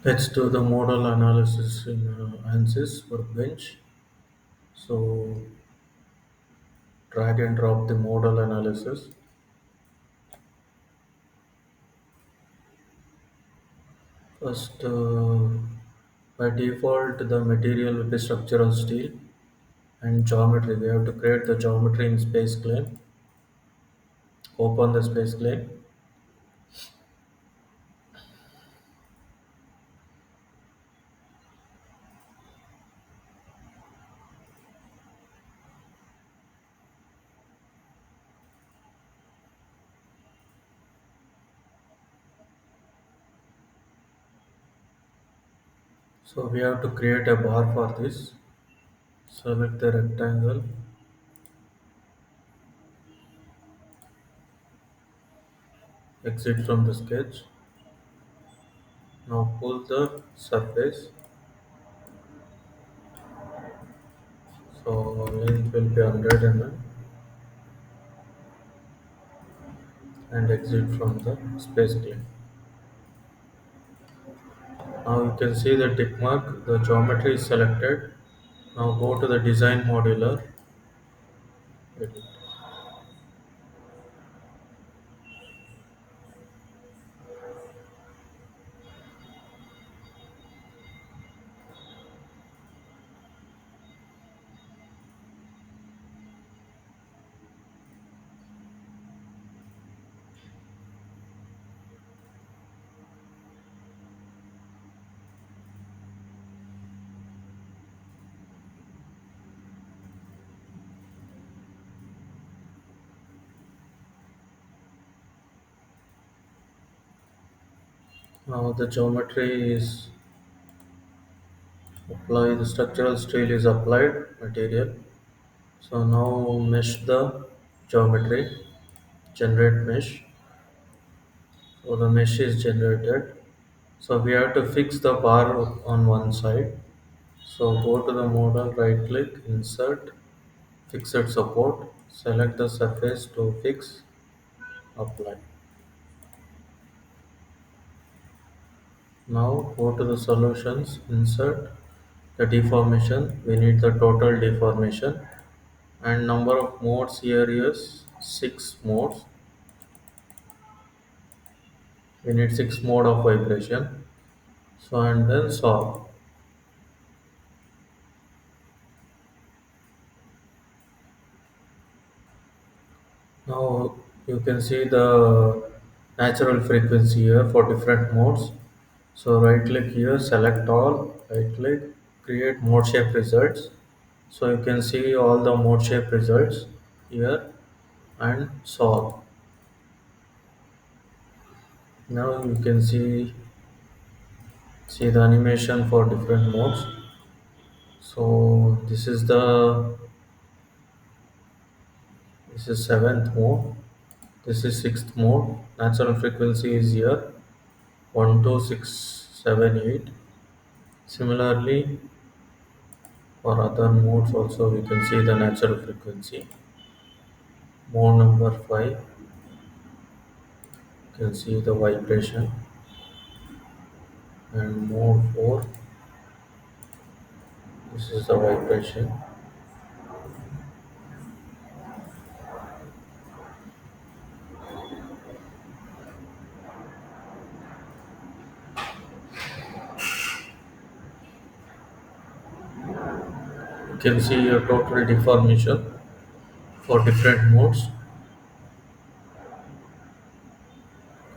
Let's do the modal analysis in Ansys Workbench. So drag and drop the modal analysis. First, by default, the material will be structural steel and geometry. We have to create the geometry in space plane. Open the space plane. So we have to create a bar for this. Select the rectangle, exit from the sketch. Now pull the surface. So length will be 100 mm and exit from the space plane. Now you can see the tick mark, the geometry is selected. Now go to the design modular, edit. Now the geometry is applied, the structural steel is applied material. So now mesh the geometry, generate mesh. So the mesh is generated. So we have to fix the bar on one side. So go to the model, right click, insert, fixed support, select the surface to fix, apply. Now go to the solutions, insert the deformation. We need the total deformation and number of modes here is 6 modes. We need 6 mode of vibration. So and then solve. Now you can see the natural frequency here for different modes. So right click here, select all, right click, create mode shape results. So you can see all the mode shape results here and solve. Now you can see the animation for different modes. So this is seventh mode. This is sixth mode. Natural frequency is here 12678. Similarly, for other modes also we can see the natural frequency. Mode number 5, you can see the vibration, and mode 4, this is the vibration. You can see your total deformation for different modes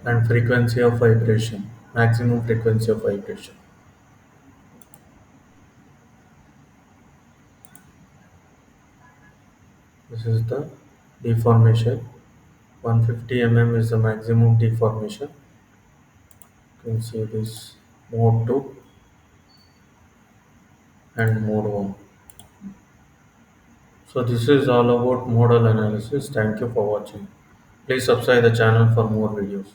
and frequency of vibration, maximum frequency of vibration. This is the deformation. 150 mm is the maximum deformation. You can see this mode 2 and mode 1. So this is all about modal analysis. Thank you for watching. Please subscribe the channel for more videos.